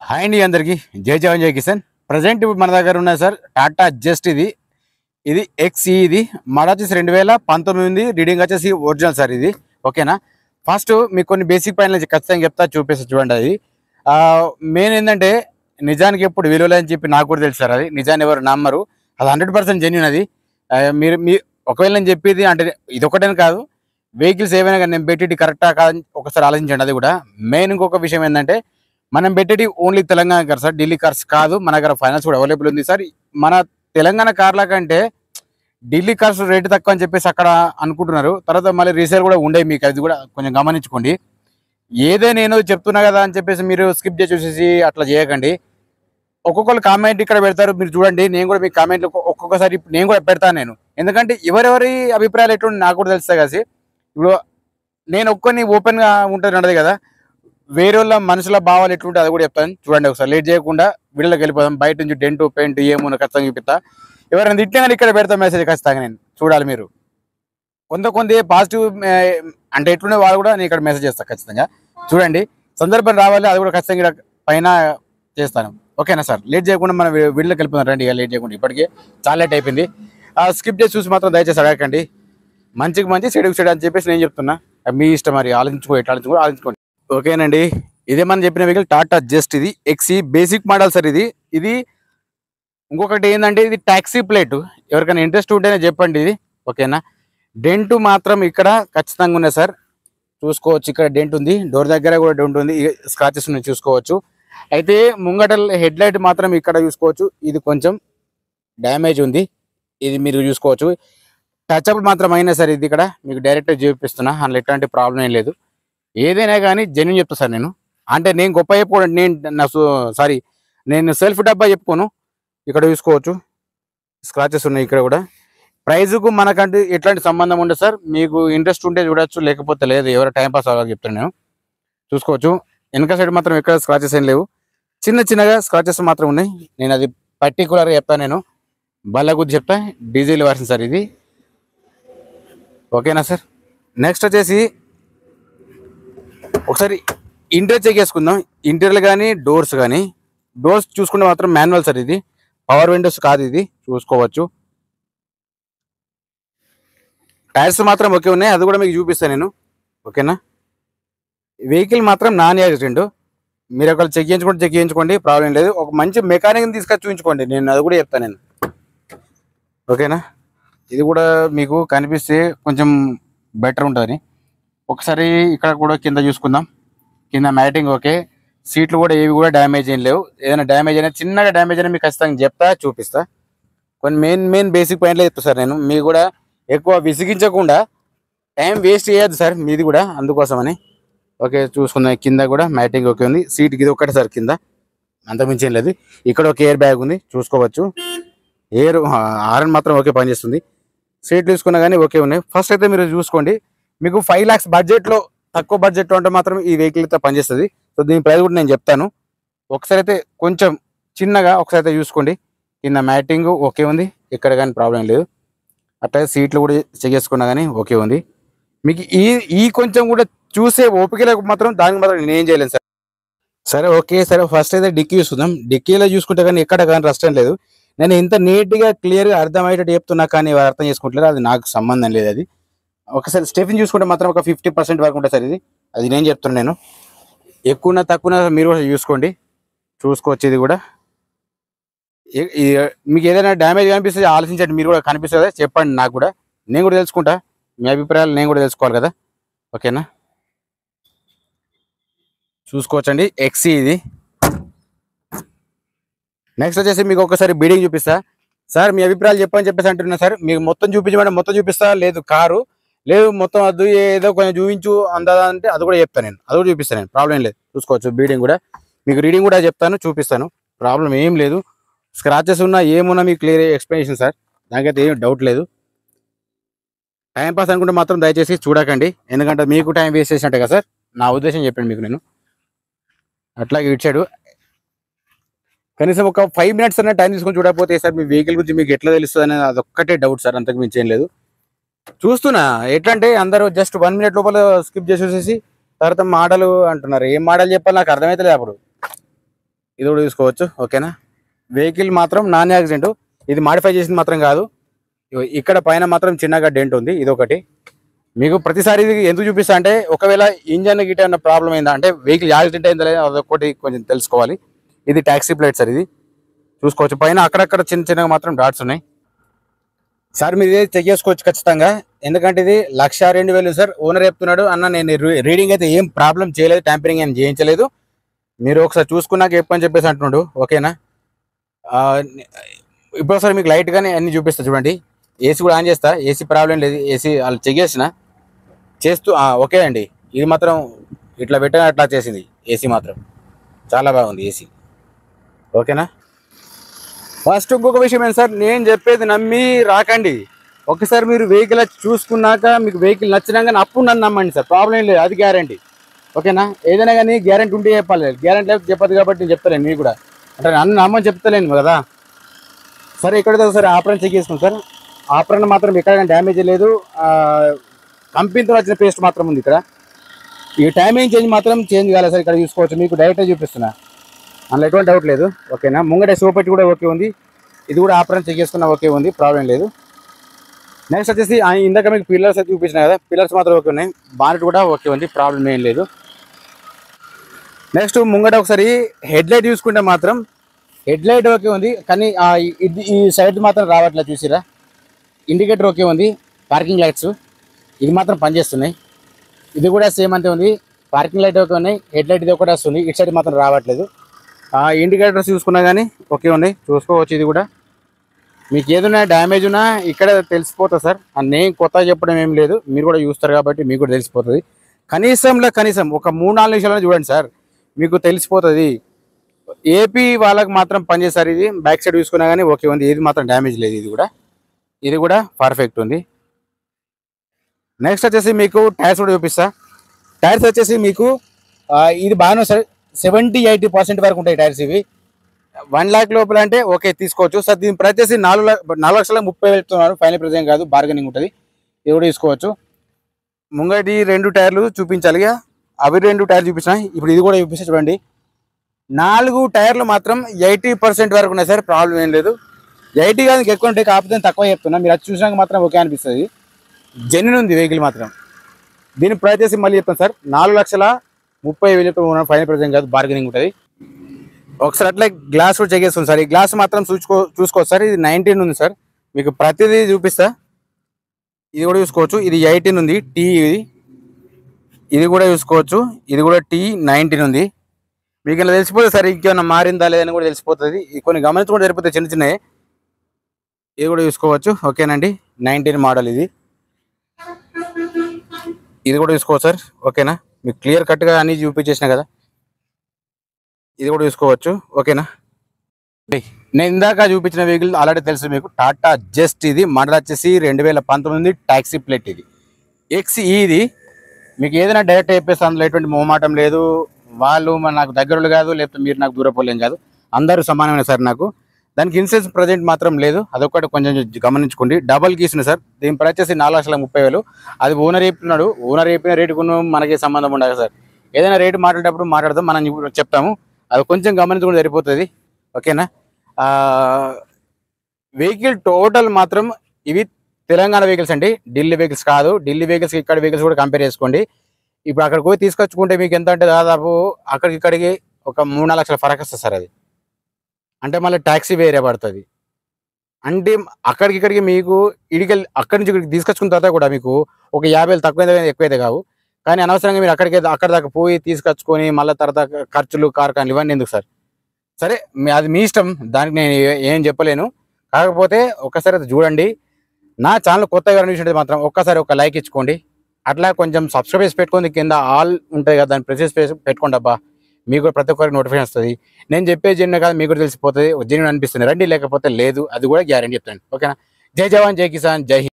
Hi అండి అందరికి జై జవాన్ జై కిసాన్. ప్రజెంట్ ఇప్పుడు మన దగ్గర ఉన్నాయి సార్ టాటా జస్ట్ ఇది ఇది ఎక్స్ఈ. ఇది మోడల్ వచ్చేసి 2019 రీడింగ్ వచ్చేసి ఒరిజినల్ సార్ ఇది. ఓకేనా. ఫస్ట్ మీకు కొన్ని బేసిక్ పాయింట్లు ఖచ్చితంగా చెప్తా, చూపిస్తా చూడండి. అది మెయిన్ ఏంటంటే నిజానికి ఎప్పుడు విలువలే అని చెప్పి నాకు కూడా తెలుసు సార్. అది నిజాన్ని ఎవరు నమ్మరు, అది 100% జెన్యున్. అది మీరు మీ ఒకవేళ నేను చెప్పేది అంటే ఇది ఒకటేని కాదు, వెహికల్స్ ఏవైనా కానీ నేను పెట్టేది కరెక్టా కాదని ఒకసారి ఆలోచించండి. అది కూడా మెయిన్. ఇంకొక విషయం ఏంటంటే మనం పెట్టేది only Telangana car sir, Delhi cars కాదు. మన దగ్గర ఫైనాన్స్ కూడా అవైలబుల్ ఉంది సార్. మన తెలంగాణ కార్ల కంటే ఢిల్లీ కార్స్ రేటు తక్కువ అని చెప్పేసి అక్కడ అనుకుంటున్నారు. తర్వాత మళ్ళీ రీసేల్ కూడా ఉండే, మీకు అది కూడా కొంచెం గమనించుకోండి. ఏదే నేను చెప్తున్నా కదా అని చెప్పేసి మీరు స్కిప్ చేసి చూసేసి అట్లా చేయకండి. ఒక్కొక్కరు కామెంట్ ఇక్కడ పెడతారు, మీరు చూడండి. నేను కూడా మీ కామెంట్లు ఒక్కొక్కసారి నేను కూడా పెడతాను నేను, ఎందుకంటే ఎవరెవరి అభిప్రాయాలు ఎట్లుండి నాకు కూడా తెలుస్తాయి కదా. ఇప్పుడు నేను ఒక్కరిని ఓపెన్గా ఉంటుంది అన్నది కదా, వేరే వాళ్ళ మనుషుల భావాలు ఎట్లుంటే అది కూడా చెప్తాను. చూడండి ఒకసారి లేట్ చేయకుండా వీడియోలోకి వెళ్ళిపోదాం. బయట నుంచి డెంటు పెయింట్ ఏమున్నా ఖచ్చితంగా చూపిస్తా. ఎవరైనా తిట్టినా కానీ ఇక్కడ పెడతా మెసేజ్ ఖచ్చితంగా నేను చూడాలి. మీరు కొంత పాజిటివ్ అంటే ఎట్లుండే వాళ్ళు కూడా నేను ఇక్కడ మెసేజ్ చేస్తాను ఖచ్చితంగా. చూడండి సందర్భం రావాలి, అది కూడా ఖచ్చితంగా ఇక్కడ పైన చేస్తాను. ఓకేనా సార్. లేట్ చేయకుండా మనం వీడియోలోకి వెళ్ళిపోదాం రండి. ఇక లేట్ చేయకుండా, ఇప్పటికే చాలా లేట్ అయిపోయింది. స్కిప్ చేసి చూసి మాత్రం దయచేసి అడగకండి. మంచికి మంచి చెడుకు చెడు అని చెప్పేసి నేను చెప్తున్నా. మీ ఇష్టం, మరి ఆలోచించుకోండి. ఓకేనండి. ఇదే మనం చెప్పిన వెహికల్ టాటా జస్ట్ ఇది ఎక్సీ బేసిక్ మోడల్ సార్. ఇది ఇంకొకటి ఏంటంటే ఇది టాక్సీ ప్లేట్. ఎవరికైనా ఇంట్రెస్ట్ ఉంటేనే చెప్పండి ఇది. ఓకేనా. డెంట్ మాత్రం ఇక్కడ ఖచ్చితంగా ఉన్నాయి సార్, చూసుకోవచ్చు. ఇక్కడ డెంట్ ఉంది, డోర్ దగ్గర కూడా డెంట్ ఉంది, స్క్రాచెస్ ఉన్నాయి చూసుకోవచ్చు. అయితే ముంగట హెడ్ లైట్ మాత్రం ఇక్కడ చూసుకోవచ్చు, ఇది కొంచెం డ్యామేజ్ ఉంది, ఇది మీరు చూసుకోవచ్చు. టచ్అప్ మాత్రం అయినా సార్. ఇది ఇక్కడ మీకు డైరెక్ట్ చూపిస్తున్నా, అందులో ఎట్లాంటి ప్రాబ్లం ఏం లేదు. ఏదైనా కానీ జెన్యూన్ చెప్తా సార్ నేను. అంటే నేను గొప్ప చెప్పుకోను, నేను సెల్ఫ్ డబ్బా చెప్పుకోను. ఇక్కడ చూసుకోవచ్చు స్క్రాచెస్ ఉన్నాయి ఇక్కడ కూడా. ప్రైజ్కు మనకంటే ఎట్లాంటి సంబంధం ఉండదు సార్. మీకు ఇంట్రెస్ట్ ఉంటే చూడొచ్చు, లేకపోతే లేదు. ఎవరో టైంపాస్ అవ్వాలి చెప్తాను నేను. చూసుకోవచ్చు వెనక సైడ్ మాత్రం ఎక్కడ స్క్రాచెస్ ఏం లేవు, చిన్నగా స్క్రాచెస్ మాత్రం ఉన్నాయి. నేను అది పర్టికులర్గా చెప్తాను, నేను బల్ల గురించి చెప్తా. డీజిల్ వర్షన్ సార్ ఇది. ఓకేనా సార్. నెక్స్ట్ వచ్చేసి ఒకసారి ఇంటీరియర్ చెక్ చేసుకుందాం. ఇంటీరియర్ కానీ డోర్స్ చూసుకుంటే మాత్రం మాన్యువల్ సార్. ఇది పవర్ విండోస్ కాదు, ఇది చూసుకోవచ్చు. టైర్స్ మాత్రం ఓకే ఉన్నాయి, అది కూడా మీకు చూపిస్తాను నేను. ఓకేనా. వెహికల్ మాత్రం నాన్ యాక్సిడెంట్. మీరు ఒకవేళ చెక్ చేయించుకోండి, ప్రాబ్లం లేదు. ఒక మంచి మెకానిక్ని తీసుకొచ్చి చూపించుకోండి, నేను అది కూడా చెప్తాను నేను. ఓకేనా. ఇది కూడా మీకు కనిపిస్తే కొంచెం బెటర్ ఉంటుంది. ఒకసారి ఇక్కడ కూడా కింద చూసుకుందాం. కింద మ్యాటింగ్ ఓకే, సీట్లు కూడా ఏవి కూడా డ్యామేజ్ ఏం లేవు. ఏదైనా డ్యామేజ్ అయినా చిన్నగా డ్యామేజ్ అయినా మీకు ఖచ్చితంగా చెప్తా, చూపిస్తా. కొన్ని మెయిన్ బేసిక్ పాయింట్లు చెప్తా సార్ నేను. మీకు కూడా ఎక్కువ విసిగించకుండా టైం వేస్ట్ చేయొద్దు సార్ మీది కూడా, అందుకోసమని. ఓకే చూసుకుందాం. కింద కూడా మ్యాటింగ్ ఓకే ఉంది. సీట్ ఇది ఒకటే సార్ కింద, అంతకుమించి ఏం లేదు. ఇక్కడ ఒక ఎయిర్ బ్యాగ్ ఉంది చూసుకోవచ్చు. హారన్ మాత్రం ఓకే పనిచేస్తుంది. సీట్లు చూసుకున్నా కానీ ఓకే ఉన్నాయి. ఫస్ట్ అయితే మీరు చూసుకోండి, మీకు 5 lakhs బడ్జెట్లో, తక్కువ బడ్జెట్లో అంటే మాత్రం ఈ వెహికల్ అయితే పనిచేస్తుంది. సో దీని ప్రైస్ కూడా నేను చెప్తాను. ఒకసారి అయితే కొంచెం చిన్నగా ఒకసారి అయితే చూసుకోండి. కింద మ్యాటింగ్ ఓకే ఉంది, ఇక్కడ కానీ ప్రాబ్లం లేదు. అట్లా సీట్లు కూడా చెక్ చేసుకున్నా కానీ ఓకే ఉంది. మీకు ఈ కొంచెం కూడా చూసే ఓపికలకు మాత్రం దానికి మాత్రం నేను ఏం చేయలేను సార్. సరే ఓకే సరే. ఫస్ట్ అయితే డిక్కీ చూసుకుందాం. డిక్కీలో చూసుకుంటే కానీ ఎక్కడ కానీ రష్టం లేదు. నేను ఇంత నీట్గా క్లియర్గా అర్థమయ్యేటట్టు చెప్తున్నా కానీ ఎవరు అర్థం చేసుకుంటలేరు, అది నాకు సంబంధం లేదు. అది ఒకసారి స్టెఫిన్ చూసుకుంటే మాత్రం ఒక 50% వరకు ఉంటుంది సార్. అది నేను చెప్తున్నాను. నేను ఎక్కువ తక్కువ మీరు కూడా చూసుకోవచ్చు. ఇది కూడా మీకు ఏదైనా డ్యామేజ్ కనిపిస్తే ఆలోచించండి, మీరు కూడా కనిపిస్తుంది చెప్పండి నాకు కూడా, నేను కూడా తెలుసుకుంటా. మీ అభిప్రాయాలు నేను కూడా తెలుసుకోవాలి కదా. ఓకేనా. చూసుకోవచ్చండి ఎక్సీ ఇది. నెక్స్ట్ వచ్చేసి మీకు ఒకసారి బీడింగ్ చూపిస్తా సార్. మీ అభిప్రాయాలు చెప్పని చెప్పేసి అంటున్నా సార్. మీకు మొత్తం చూపించమంటే మొత్తం చూపిస్తా, లేదు కారు లేదు మొత్తం వద్దు ఏదో కొంచెం చూపించు అందా అంటే అది కూడా చెప్తాను నేను, అది కూడా చూపిస్తాను నేను, ప్రాబ్లం ఏం లేదు. చూసుకోవచ్చు బీడింగ్ కూడా, మీకు రీడింగ్ కూడా చెప్తాను, చూపిస్తాను, ప్రాబ్లం ఏం లేదు. స్క్రాచెస్ ఉన్నా ఏమున్నా మీకు క్లియర్ ఎక్స్ప్లెనేషన్ సార్, దానికైతే ఏం డౌట్ లేదు. టైంపాస్ అనుకుంటే మాత్రం దయచేసి చూడకండి, ఎందుకంటే మీకు టైం వేస్ట్ చేసినట్టే కదా సార్. నా ఉద్దేశం చెప్పండి మీకు నేను. అట్లాగే ఇచ్చాడు కనీసం ఒక 5 minutes అన్న టైం తీసుకొని చూడకపోతే సార్ మీ వెహికల్ గురించి మీకు ఎట్లా తెలుస్తుంది అనేది అదొక్కటే డౌట్ సార్, అంతకు మించి ఏం లేదు. చూస్తున్నా ఎట్లా అంటే అందరూ జస్ట్ 1 minute లోపల స్కిప్ చేసేసి తర్వాత మోడల్ అంటున్నారు. ఏం మోడల్ చెప్పాలి నాకు అర్థమైతే లేదు. అప్పుడు ఇది కూడా చూసుకోవచ్చు. ఓకేనా, వెహికల్ మాత్రం నాన్ యాక్సిడెంట్, ఇది మాడిఫై చేసింది మాత్రం కాదు. ఇక్కడ పైన మాత్రం చిన్నగా డెంట్ ఉంది, ఇది ఒకటి. మీకు ప్రతిసారి ఇది ఎందుకు చూపిస్తా అంటే ఒకవేళ ఇంజన్ గిట్ట ఏమైనా ప్రాబ్లం అయిందా అంటే వెహికల్ యాక్సిడెంట్ అయిందా లేదా అదొకటి కొంచెం తెలుసుకోవాలి. ఇది ట్యాక్సీ ప్లేట్ సార్, ఇది చూసుకోవచ్చు. పైన అక్కడక్కడ చిన్న చిన్నగా మాత్రం డాట్స్ ఉన్నాయి సార్. మీరు ఇదే చెక్ చేసుకోవచ్చు ఖచ్చితంగా, ఎందుకంటే ఇది 1,02,000 సార్. ఓనర్ చెప్తున్నాడు అన్న నేను రీడింగ్ అయితే ఏం ప్రాబ్లం చేయలేదు, ట్యాంపరింగ్ ఏం చేయించలేదు, మీరు ఒకసారి చూసుకున్నాక చెప్పని చెప్పేసి అంటున్నాడు. ఓకేనా, ఇప్పుడు ఒకసారి మీకు లైట్గానే అన్ని చూపిస్తా చూడండి. ఏసీ కూడా ఆన్ చేస్తా, ఏసీ ప్రాబ్లం లేదు, ఏసీ వాళ్ళు చెక్ చేస్తూ ఓకే అండి. ఇది మాత్రం ఇట్లా పెట్టగా అట్లా చేసింది, ఏసీ మాత్రం చాలా బాగుంది ఏసీ. ఓకేనా, ఫస్ట్ ఇంకొక విషయం ఏంటి సార్, నేను చెప్పేది నమ్మి రాకండి. ఒకసారి మీరు వెహికల్ చూసుకున్నాక మీకు వెహికల్ నచ్చినాక అప్పుడు నన్ను నమ్మండి సార్, ప్రాబ్లం ఏం లేదు, అది గ్యారంటీ. ఓకేనా, ఏదైనా కానీ గ్యారంటీ ఉంటే చెప్పాలి, గ్యారంటీ లేకపోతే చెప్పదు కాబట్టి నేను చెప్తలేను. మీకు కూడా అంటే నన్ను నమ్మని చెప్తలేను కదా. సరే ఇక్కడైతే ఒకసారి ఆపరణ చెక్ చేసుకుంటాం సార్. ఆపరణ మాత్రం ఎక్కడ డ్యామేజ్ లేదు, కంపెనీతో వచ్చిన పేస్ట్ మాత్రం ఉంది ఇక్కడ. ఈ టైమింగ్ చేంజ్ మాత్రం చేంజ్ కాలేదు సార్, ఇక్కడ చూసుకోవచ్చు, మీకు డైరెక్ట్గా చూపిస్తున్నా, అందులో ఎటువంటి డౌట్ లేదు. ఓకేనా, ముంగట సోపెట్టి కూడా ఓకే ఉంది, ఇది కూడా ఆపరణ చెక్ చేసుకున్నా ఓకే ఉంది, ప్రాబ్లం లేదు. నెక్స్ట్ వచ్చేసి ఇందాక మీకు పిల్లర్స్ అయితే చూపించిన కదా, పిల్లర్స్ మాత్రం ఓకే ఉన్నాయి, బానెట్ కూడా ఓకే ఉంది, ప్రాబ్లం ఏం లేదు. నెక్స్ట్ ముంగట ఒకసారి హెడ్ లైట్ చూసుకుంటే మాత్రం హెడ్ లైట్ ఓకే ఉంది, కానీ ఈ సైడ్ మాత్రం రావట్లేదు చూసిరా. ఇండికేటర్ ఓకే ఉంది, పార్కింగ్ లైట్స్ ఇది మాత్రం పనిచేస్తున్నాయి, ఇది కూడా సేమ్ అంతే ఉంది. పార్కింగ్ లైట్ ఓకే ఉన్నాయి, హెడ్ లైట్ ఇది ఒకటి వస్తుంది, ఇటు సైడ్ మాత్రం రావట్లేదు. ఇండికేటర్స్ చూసుకున్నా కానీ ఓకే ఉన్నాయి, చూసుకోవచ్చు. ఇది కూడా మీకు ఏదైనా డ్యామేజ్ ఉన్నా ఇక్కడ తెలిసిపోతుంది సార్, నేను కొత్తగా చెప్పడం ఏం లేదు, మీరు కూడా చూస్తారు కాబట్టి మీకు కూడా తెలిసిపోతుంది. కనీసం ఒక 3-4 నిమిషాలను చూడండి సార్, మీకు తెలిసిపోతుంది. ఏపీ వాళ్ళకి మాత్రం పనిచేస్తారు. ఇది బ్యాక్ సైడ్ చూసుకున్నా కానీ ఓకే ఉంది, ఏది మాత్రం డ్యామేజ్ లేదు, ఇది కూడా పర్ఫెక్ట్ ఉంది. నెక్స్ట్ వచ్చేసి మీకు టైర్స్ కూడా చూపిస్తా. టైర్స్ వచ్చేసి మీకు ఇది బాగానే సార్, 70-80% వరకు ఉంటాయి టైర్స్. ఇవి 1 lakh లోపల అంటే ఓకే తీసుకోవచ్చు సార్. దీని ప్రైస్ వచ్చేసి 4,30,000 చెప్తున్నారు, ఫైనల్ ప్రైస్ ఏం కాదు, బార్గెనింగ్ ఉంటుంది. ఇది కూడా తీసుకోవచ్చు. ముంగటి 2 టైర్లు చూపించాలి, అవి 2 టైర్లు చూపించిన, ఇప్పుడు ఇది కూడా చూపిస్తా చూడండి. 4 టైర్లు మాత్రం 80% వరకు ఉన్నాయి సార్, ప్రాబ్లం ఏం లేదు. 80 కాదు ఎక్కువ ఉంటాయి, కాకపోతే తక్కువ చెప్తున్నా, మీరు అది చూసినాక మాత్రం ఓకే అనిపిస్తుంది. జెన్యున్ ఉంది వెహికల్ మాత్రం. దీని ప్రైస్ చేసి మళ్ళీ చెప్తాను సార్, 4,30,000 ఫైనల్ ప్రైస్ ఏం కాదు, బార్గెనింగ్ ఉంటుంది. ఒకసారి అట్లా గ్లాస్ కూడా చెక్ చేస్తుంది సార్. ఈ గ్లాస్ మాత్రం చూసుకోవచ్చు సార్, ఇది 19 ఉంది సార్, మీకు ప్రతిదీ చూపిస్తా. ఇది కూడా చూసుకోవచ్చు, ఇది 18 ఉంది టీ, ఇది కూడా చూసుకోవచ్చు, ఇది కూడా T19 ఉంది. మీకు ఇలా తెలిసిపోతుంది సార్, ఇంకేమైనా మారిందా లేదని కూడా తెలిసిపోతుంది. కొన్ని గమనించుకుంటే సరిపోతాయి చిన్న చిన్నవి. ఇది కూడా చూసుకోవచ్చు. ఓకేనండి, 19 మోడల్ ఇది కూడా చూసుకోవచ్చు సార్. ఓకేనా, మీకు క్లియర్ కట్గా అన్ని చూపించేసిన కదా, ఇది కూడా చూసుకోవచ్చు. ఓకేనా, నేను ఇందాక చూపించిన వెహికల్ ఆల్రెడీ తెలుసు మీకు, టాటా జస్ట్. ఇది మోడల్ వచ్చేసి 2019 ట్యాక్సీ ప్లేట్, ఇది XE. ఇది మీకు ఏదైనా డైరెక్ట్ చెప్పేసి అందులో ఎటువంటి మొహమాటం లేదు. వాళ్ళు నాకు దగ్గరలు కాదు, లేకపోతే మీరు నాకు దూరపోలేం కాదు, అందరూ సమానమైన సార్ నాకు. దానికి ఇన్సూరెన్స్ ప్రజెంట్ మాత్రం లేదు, అదొకటి కొంచెం గమనించుకోండి. డబల్ కీస్ ఉంది సార్, దీని ప్రైస్ వచ్చేసి 4,30,000. అది ఓనర్ చెప్పినాడు, ఓనర్ చెప్పిన రేటుకు మనకి సంబంధం ఉండదు సార్. ఏదైనా రేటు మాట్లాడేటప్పుడు మాట్లాడదాం, మనం చెప్తాము, అది కొంచెం గమనించుకుంటే సరిపోతుంది. ఓకేనా, వెహికల్ టోటల్ మాత్రం ఇవి తెలంగాణ వెహికల్స్ అండి, ఢిల్లీ వెహికల్స్ కాదు. ఢిల్లీ వెహికల్స్ ఇక్కడ వెహికల్స్ కూడా కంపేర్ చేసుకోండి. ఇప్పుడు అక్కడికి పోయి తీసుకొచ్చుకుంటే మీకు ఎంత అంటే దాదాపు అక్కడికి ఇక్కడికి ఒక 3-4 లక్షల ఫరక్ వస్తుంది సార్. అది అంటే మళ్ళీ ట్యాక్సీ వేరే పడుతుంది. అంటే అక్కడికి ఇక్కడికి మీకు ఇడికెళ్ళి అక్కడి నుంచి ఇక్కడికి తీసుకొచ్చుకున్న తర్వాత కూడా మీకు ఒక 50,000 తక్కువ ఎక్కువైతే కావు. కానీ అనవసరంగా మీరు అక్కడ దాకా పోయి తీసుకొచ్చుకొని మళ్ళీ తర్వాత ఖర్చులు కార్ఖాన్లు ఇవన్నీ ఎందుకు సార్? సరే అది మీ ఇష్టం, దానికి నేను ఏం చెప్పలేను. కాకపోతే ఒక్కసారి అది చూడండి. నా ఛానల్ కొత్తగా అనిపించినది మాత్రం ఒక్కసారి ఒక లైక్ ఇచ్చుకోండి. అట్లా కొంచెం సబ్స్క్రైబ్ చేసి పెట్టుకోండి, కింద ఆల్ ఉంటుంది కదా దాన్ని ప్రెస్ చేసి పెట్టుకోండి. అబ్బా మీకు కూడా ప్రతి ఒక్కరికి నోటిఫికేషన్ వస్తుంది. నేను చెప్పే జెన్యున్ కాదు, మీకు కూడా తెలిసిపోతుంది, జెన్యున్ అనిపిస్తుంది రండి, లేకపోతే లేదు, అది కూడా గ్యారెంటీ చెప్తాను. ఓకేనా, జై జవాన్ జై కిసాన్ జై హింద్.